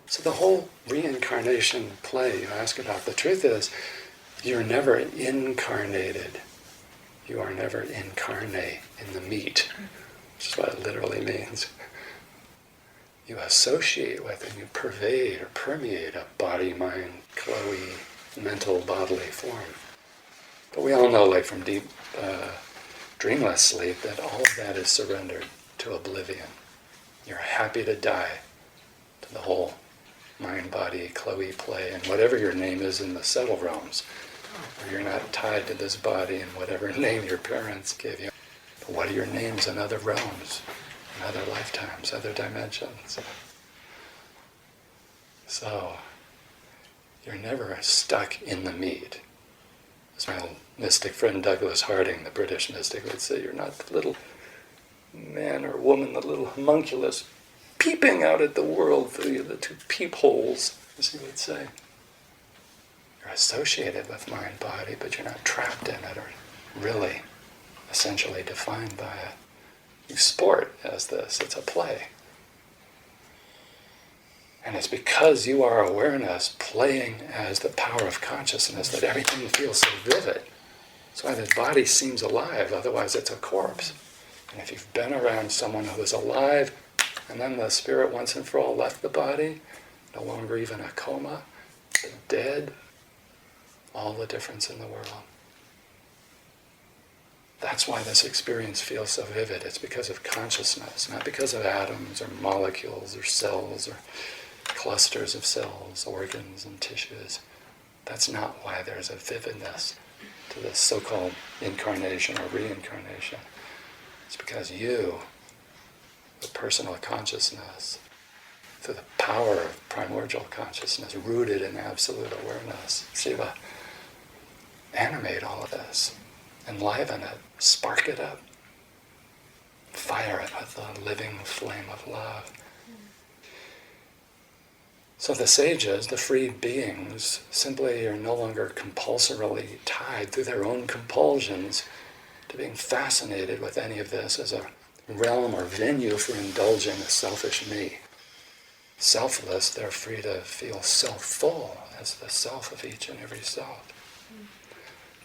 So the whole reincarnation play you ask about, the truth is, you're never incarnated. You are never incarnate in the meat, which is what it literally means. You associate with and you pervade or permeate a body, mind, chloe, mental, bodily form. But we all know, like from deep dreamless sleep, that all of that is surrendered to oblivion. You're happy to die to the whole mind, body, chloe play, and whatever your name is in the subtle realms, where you're not tied to this body and whatever name your parents gave you. But what are your names in other realms, in other lifetimes, other dimensions? So, you're never stuck in the meat. As my old mystic friend Douglas Harding, the British mystic, would say, you're not the little man or woman, the little homunculus peeping out at the world through the two peepholes, as he would say. You're associated with mind, body, but you're not trapped in it or really essentially defined by it. You sport as this, it's a play. And it's because you are awareness playing as the power of consciousness that everything feels so vivid. That's why the body seems alive, otherwise it's a corpse. And if you've been around someone who is alive, and then the spirit once and for all left the body, no longer even a coma, dead, all the difference in the world. That's why this experience feels so vivid. It's because of consciousness, not because of atoms or molecules or cells or clusters of cells, organs and tissues. That's not why there's a vividness to this so-called incarnation or reincarnation. It's because you, the personal consciousness, through the power of primordial consciousness, rooted in absolute awareness, Siva, animate all of this, enliven it, spark it up, fire it with the living flame of love. So the sages, the freed beings, simply are no longer compulsorily tied through their own compulsions to being fascinated with any of this as a realm or venue for indulging a selfish me. Selfless, they're free to feel self-full as the self of each and every self.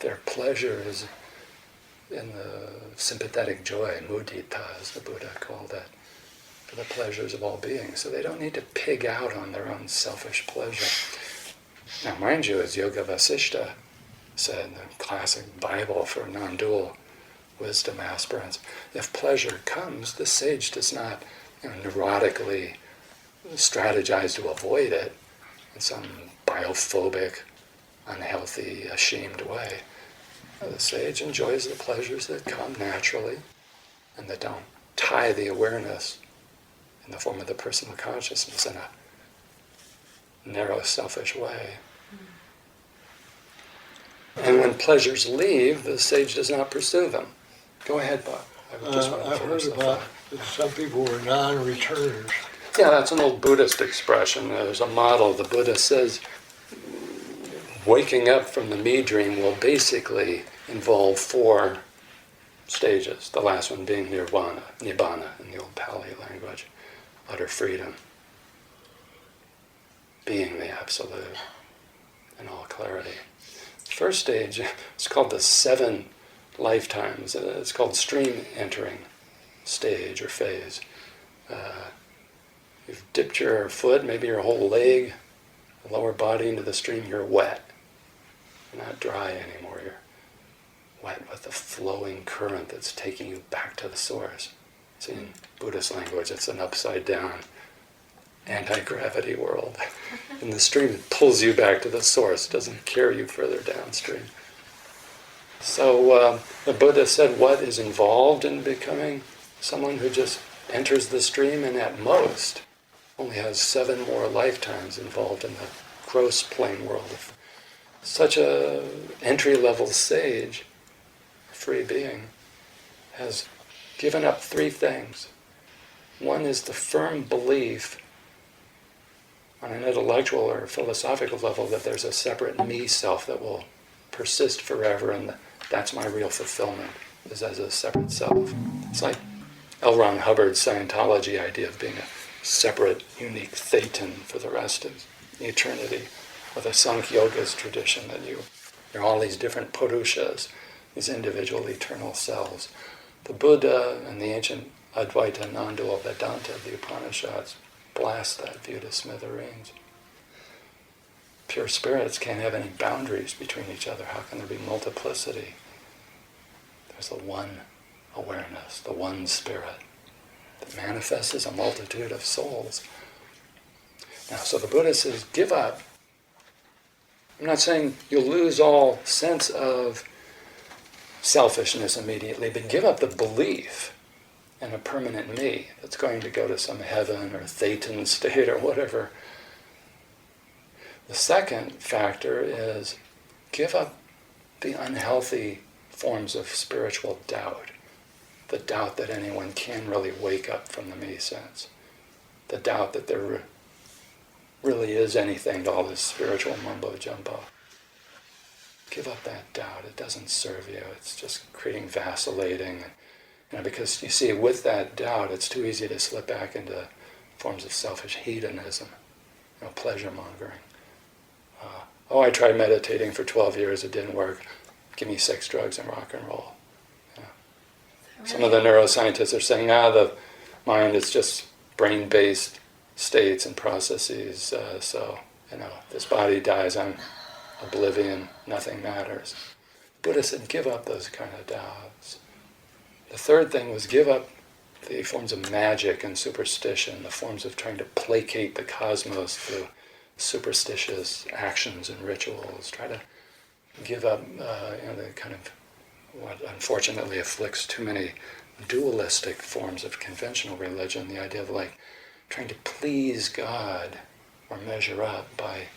Their pleasure is in the sympathetic joy, mudita, as the Buddha called it, for the pleasures of all beings. So they don't need to pig out on their own selfish pleasure. Now, mind you, as Yoga Vasishta said, the classic Bible for non-dual wisdom aspirants, if pleasure comes, the sage does not neurotically strategize to avoid it in some biophobic, unhealthy, ashamed way. The sage enjoys the pleasures that come naturally and that don't tie the awareness in the form of the personal consciousness in a narrow, selfish way. And when pleasures leave, the sage does not pursue them. Go ahead, Bob. I've heard about some people were non-returners. Yeah, that's an old Buddhist expression. There's a model. The Buddha says waking up from the me dream will basically involve 4 stages. The last one being nirvana, nibbana in the old Pali language, utter freedom, being the absolute in all clarity. First stage is called the 7 lifetimes. It's called stream entering stage or phase. You've dipped your foot, maybe your whole leg, the lower body into the stream, you're wet. You're not dry anymore, you're wet with the flowing current that's taking you back to the source. See, in Buddhist language, it's an upside down anti-gravity world. And the stream pulls you back to the source, doesn't carry you further downstream. So the Buddha said what is involved in becoming someone who just enters the stream and at most only has 7 more lifetimes involved in the gross plane world. Such a entry-level sage, free being, has given up 3 things. One is the firm belief on an intellectual or philosophical level that there's a separate me self that will persist forever, and that's my real fulfillment, is as a separate self. It's like L. Ron Hubbard's Scientology idea of being a separate, unique thetan for the rest of eternity, or the Sankhyoga's tradition that you're all these different purushas, these individual eternal selves. The Buddha and the ancient Advaita non-dual Vedanta of the Upanishads blast that view to smithereens. Pure spirits can't have any boundaries between each other. How can there be multiplicity? There's the one awareness, the one spirit that manifests as a multitude of souls. Now, so the Buddha says, give up. I'm not saying you'll lose all sense of selfishness immediately, but give up the belief in a permanent me that's going to go to some heaven or thetan state or whatever. The second factor is give up the unhealthy forms of spiritual doubt. The doubt that anyone can really wake up from the me sense. The doubt that there really is anything to all this spiritual mumbo-jumbo. Give up that doubt. It doesn't serve you. It's just creating vacillating. Because you see, with that doubt, it's too easy to slip back into forms of selfish hedonism, pleasure-mongering. I tried meditating for 12 years. It didn't work. Give me sex, drugs, and rock and roll. Some of the neuroscientists are saying, the mind is just brain-based states and processes, so this body dies on oblivion, nothing matters. The Buddha said, give up those kind of doubts. The third thing was give up the forms of magic and superstition, the forms of trying to placate the cosmos through superstitious actions and rituals. Try to give up the kind of what unfortunately afflicts too many dualistic forms of conventional religion, the idea of trying to please God or measure up by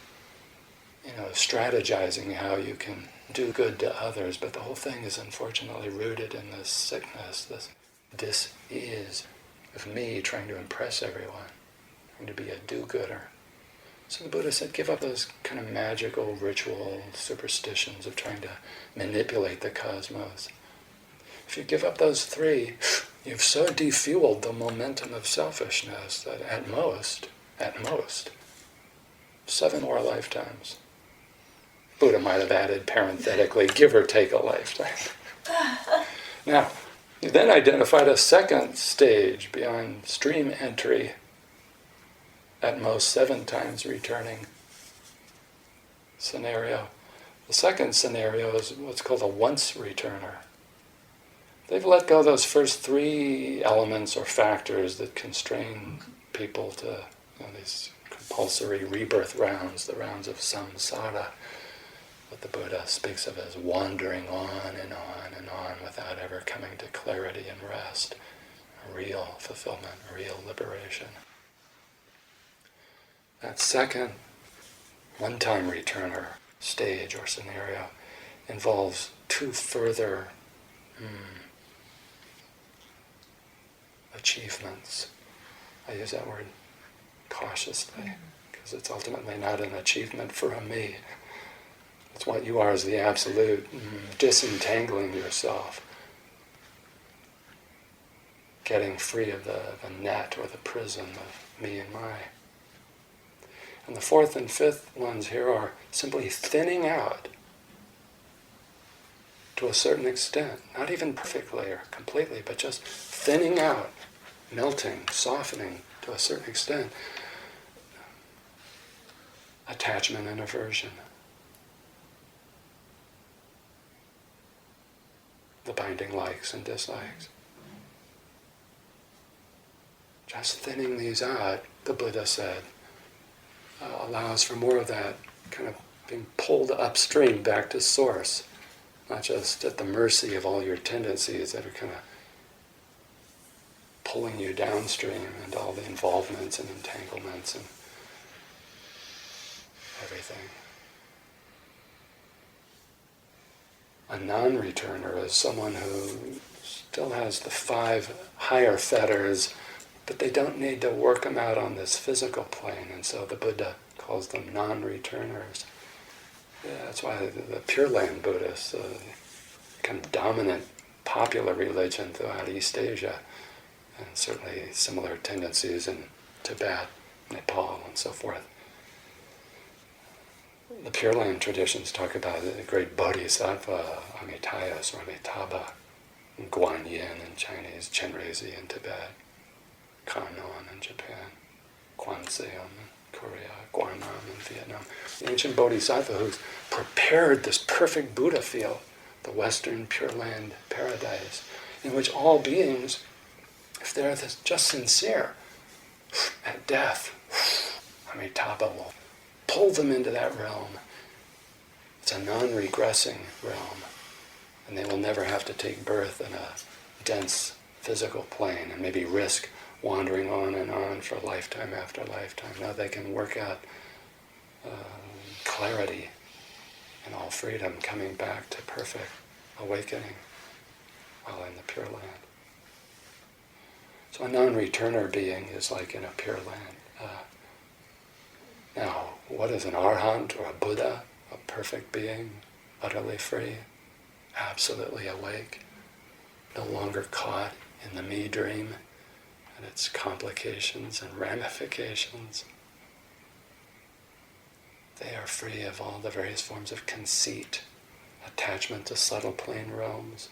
strategizing how you can do good to others, but the whole thing is unfortunately rooted in this sickness, this dis-ease of me trying to impress everyone, trying to be a do-gooder. So the Buddha said, give up those kind of magical ritual superstitions of trying to manipulate the cosmos. If you give up those three, you've so defueled the momentum of selfishness that at most, 7 more lifetimes. Buddha might have added parenthetically, give or take a lifetime. Now, you then identified a second stage beyond stream entry, at most 7 times returning scenario. The second scenario is what's called a once returner. They've let go of those first 3 elements or factors that constrain people to these compulsory rebirth rounds, the rounds of samsara, what the Buddha speaks of as wandering on and on and on without ever coming to clarity and rest, a real fulfillment, a real liberation. That second one-time returner stage or scenario involves 2 further achievements. I use that word cautiously because it's ultimately not an achievement for a me. It's what you are as the absolute, disentangling yourself, getting free of the net or the prison of me and my. And the 4th and 5th ones here are simply thinning out to a certain extent, not even perfectly or completely, but just thinning out, melting, softening to a certain extent, attachment and aversion. The binding likes and dislikes. Just thinning these out, the Buddha said, allows for more of that kind of being pulled upstream back to source, not just at the mercy of all your tendencies that are kind of pulling you downstream and all the involvements and entanglements and everything. A non-returner is someone who still has the 5 higher fetters, but they don't need to work them out on this physical plane, and so the Buddha calls them non-returners. Yeah, that's why the Pure Land Buddhists, kind of dominant popular religion throughout East Asia, and certainly similar tendencies in Tibet, Nepal, and so forth. The Pure Land traditions talk about the great Bodhisattva, Amitayus or Amitabha, Guanyin in Chinese, Chenrezig in Tibet, Kannon in Japan, Kwanseum in Korea, Guanam in Vietnam. The ancient Bodhisattva who's prepared this perfect Buddha field, the Western Pure Land paradise, in which all beings, if they're just sincere, at death, Amitabha will pull them into that realm. It's a non-regressing realm, and they will never have to take birth in a dense physical plane and maybe risk wandering on and on for lifetime after lifetime. Now they can work out clarity and all freedom, coming back to perfect awakening while in the Pure Land. So a non-returner being is like in a Pure Land. Now, what is an arhat or a Buddha? A perfect being, utterly free, absolutely awake, no longer caught in the me dream and its complications and ramifications. They are free of all the various forms of conceit, attachment to subtle plane realms,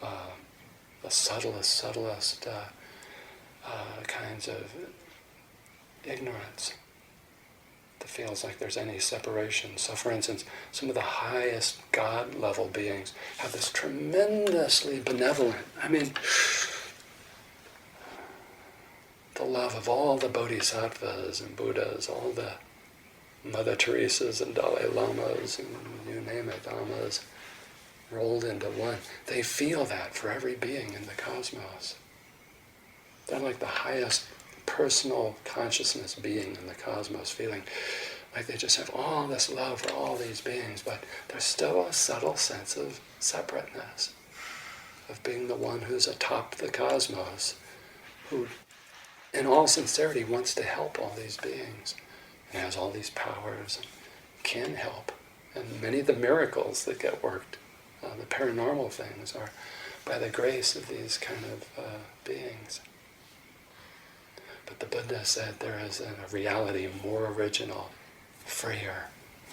the subtlest kinds of ignorance that feels like there's any separation. So for instance, some of the highest God-level beings have this tremendously benevolent, the love of all the Bodhisattvas and Buddhas, all the Mother Teresas and Dalai Lamas and you name it, Lamas, rolled into one. They feel that for every being in the cosmos. They're like the highest personal consciousness being in the cosmos, feeling like they just have all this love for all these beings, but there's still a subtle sense of separateness, of being the one who's atop the cosmos, who in all sincerity wants to help all these beings, and has all these powers, and can help. And many of the miracles that get worked, the paranormal things, are by the grace of these kind of beings. But the Buddha said there is a reality more original, freer,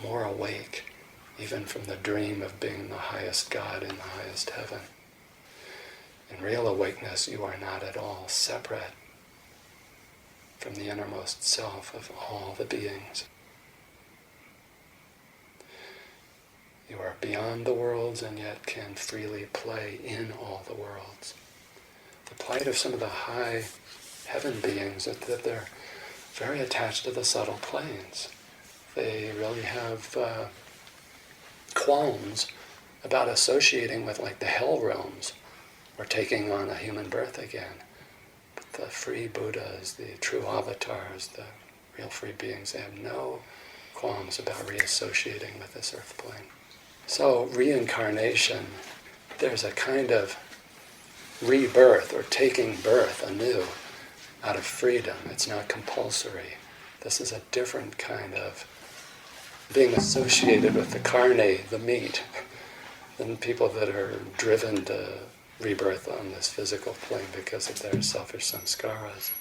more awake, even from the dream of being the highest God in the highest heaven. In real awakeness, you are not at all separate from the innermost self of all the beings. You are beyond the worlds and yet can freely play in all the worlds. The plight of some of the high heaven beings is that they're very attached to the subtle planes. They really have qualms about associating with like the hell realms or taking on a human birth again. But the free Buddhas, the true avatars, the real free beings, they have no qualms about reassociating with this earth plane. So reincarnation, there's a kind of rebirth or taking birth anew out of freedom. It's not compulsory. This is a different kind of being associated with the carne, the meat, than people that are driven to rebirth on this physical plane because of their selfish samskaras.